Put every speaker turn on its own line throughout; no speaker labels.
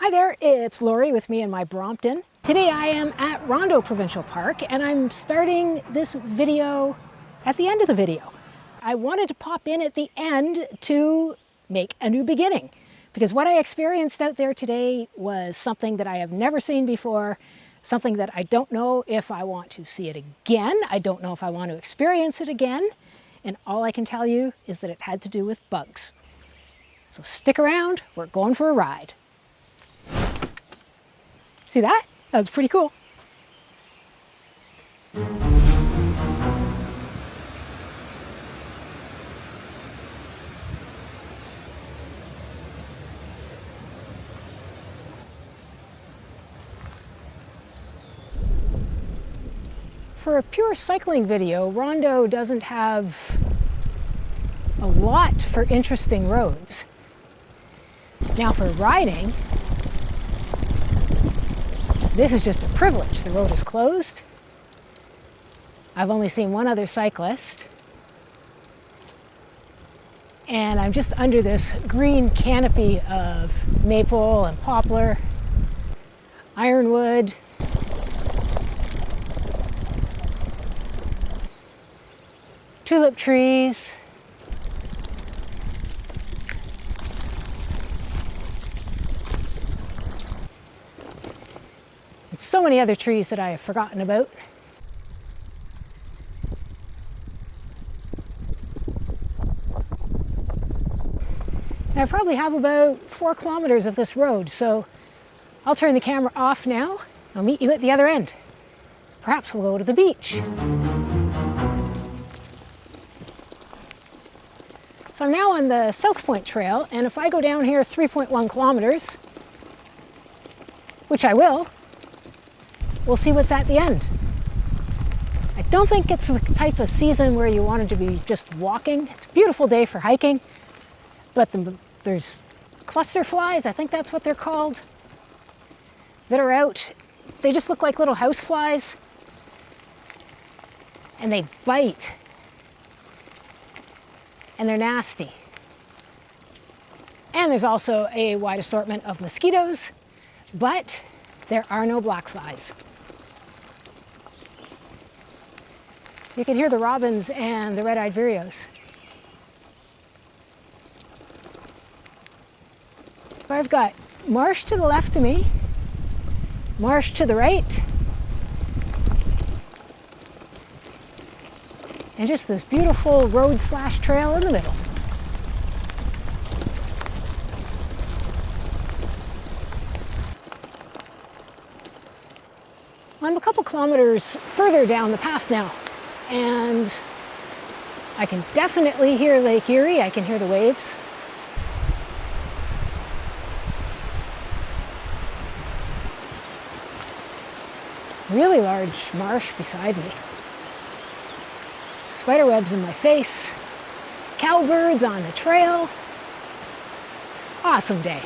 Hi there, it's Lori with me in my Brompton. Today I am at Rondeau Provincial Park and I'm starting this video at the end of the video. I wanted to pop in at the end to make a new beginning because what I experienced out there today was something that I have never seen before, something that I don't know if I want to see it again. I don't know if I want to experience it again. And all I can tell you is that it had to do with bugs. So stick around, we're going for a ride. See that? That was pretty cool. For a pure cycling video, Rondeau doesn't have a lot for interesting roads. Now for riding, this is just a privilege. The road is closed. I've only seen one other cyclist. And I'm just under this green canopy of maple and poplar, ironwood, tulip trees, and so many other trees that I have forgotten about. And I probably have about 4 kilometers of this road, so I'll turn the camera off now. I'll meet you at the other end. Perhaps we'll go to the beach. So I'm now on the South Point Trail, and if I go down here 3.1 kilometers, which I will, we'll see what's at the end. I don't think it's the type of season where you wanted to be just walking. It's a beautiful day for hiking, but there's cluster flies, I think that's what they're called, that are out. They just look like little house flies, and they bite, and they're nasty. And there's also a wide assortment of mosquitoes, but there are no black flies. You can hear the robins and the red-eyed vireos. I've got marsh to the left of me, marsh to the right, and just this beautiful road/trail in the middle. I'm a couple kilometers further down the path now, and I can definitely hear Lake Erie. I can hear the waves. Really large marsh beside me. Spiderwebs in my face. Cowbirds on the trail. Awesome day.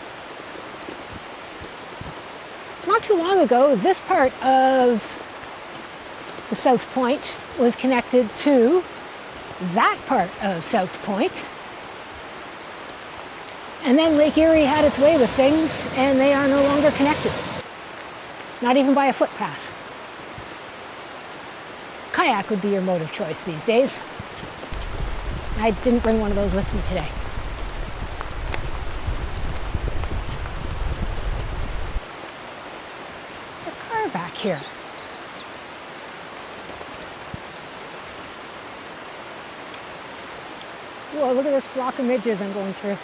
Not too long ago, this part of the South Point was connected to that part of South Point. And then Lake Erie had its way with things, and they are no longer connected. Not even by a footpath. Kayak would be your mode of choice these days. I didn't bring one of those with me today. There's a car back here. Whoa, look at this flock of midges I'm going through.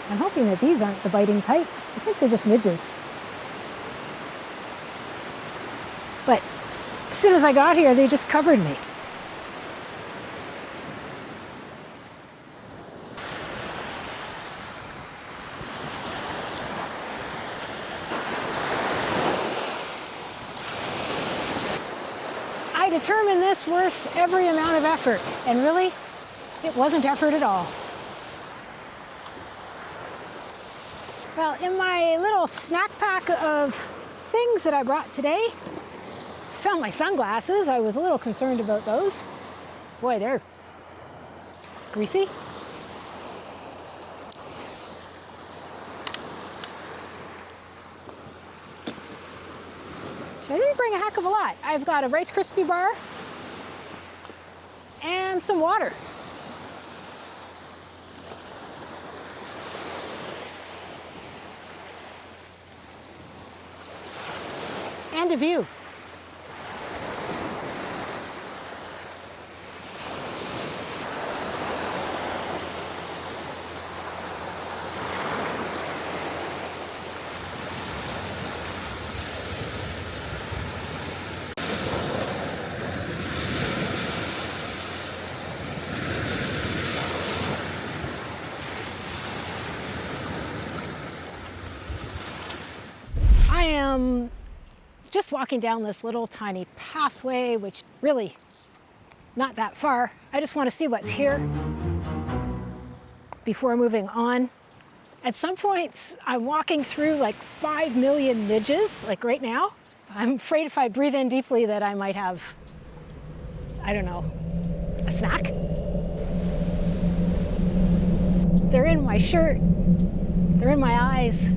I'm hoping that these aren't the biting type. I think they're just midges. But as soon as I got here, they just covered me. I determined this worth every amount of effort, and really, it wasn't effort at all. Well, in my little snack pack of things that I brought today, Found my sunglasses. I was a little concerned about those. Boy, they're greasy. So I didn't bring a heck of a lot. I've got a Rice Krispie bar and some water. And a view. I am just walking down this little tiny pathway, which really not that far. I just want to see what's here before moving on. At some points, I'm walking through like 5 million midges, like right now. I'm afraid if I breathe in deeply that I might have, I don't know, a snack. They're in my shirt, they're in my eyes,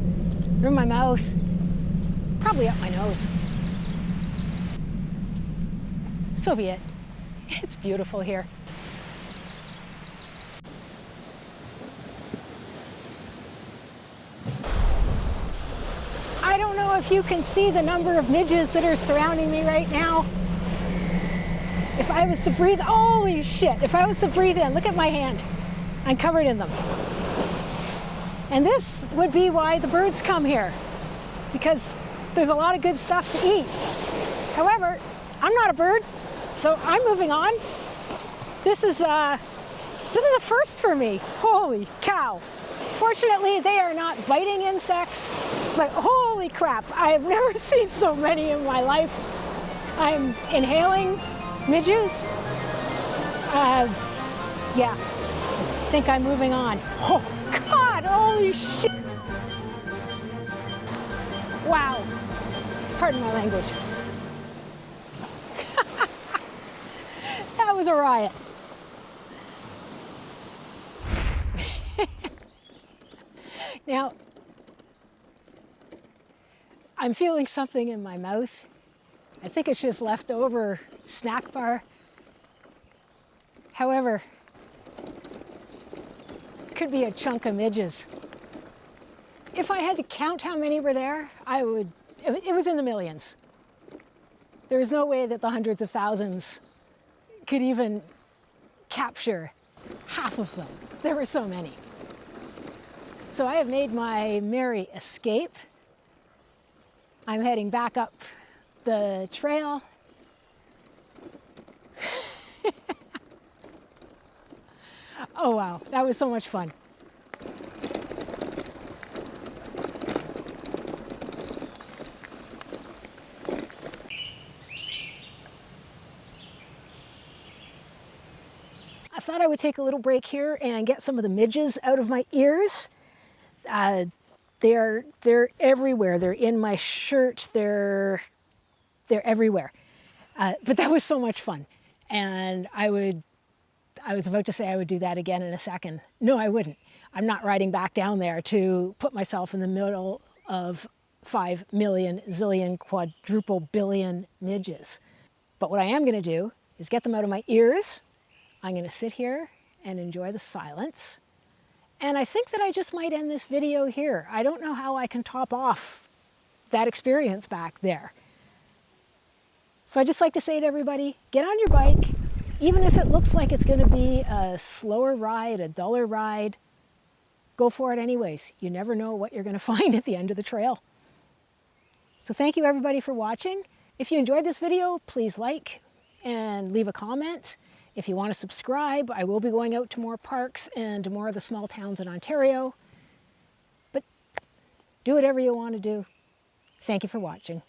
they're in my mouth, probably up my nose. So be it. It's beautiful here. I don't know if you can see the number of midges that are surrounding me right now. If I was to breathe, holy shit, if I was to breathe in, look at my hand. I'm covered in them. And this would be why the birds come here, because there's a lot of good stuff to eat. However, I'm not a bird, so I'm moving on. This is a first for me. Holy cow. Fortunately, they are not biting insects, but holy crap, I have never seen so many in my life. I'm inhaling midges. Yeah, I think I'm moving on. Oh God, holy shit. Wow, pardon my language. That was a riot. Now, I'm feeling something in my mouth. I think it's just leftover snack bar. However, it could be a chunk of midges. If I had to count how many were there, it was in the millions. There was no way that the hundreds of thousands could even capture half of them. There were so many. So I have made my merry escape. I'm heading back up the trail. Oh wow, that was so much fun. I thought I would take a little break here and get some of the midges out of my ears. They're everywhere. They're in my shirt. They're everywhere. But that was so much fun. And I was about to say I would do that again in a second. No, I wouldn't. I'm not riding back down there to put myself in the middle of 5 million, zillion, quadruple billion midges. But what I am going to do is get them out of my ears. I'm going to sit here and enjoy the silence. And I think that I just might end this video here. I don't know how I can top off that experience back there. So I just like to say to everybody, get on your bike, even if it looks like it's going to be a slower ride, a duller ride, go for it anyways. You never know what you're going to find at the end of the trail. So thank you everybody for watching. If you enjoyed this video, please like and leave a comment. If you want to subscribe, I will be going out to more parks and to more of the small towns in Ontario. But do whatever you want to do. Thank you for watching.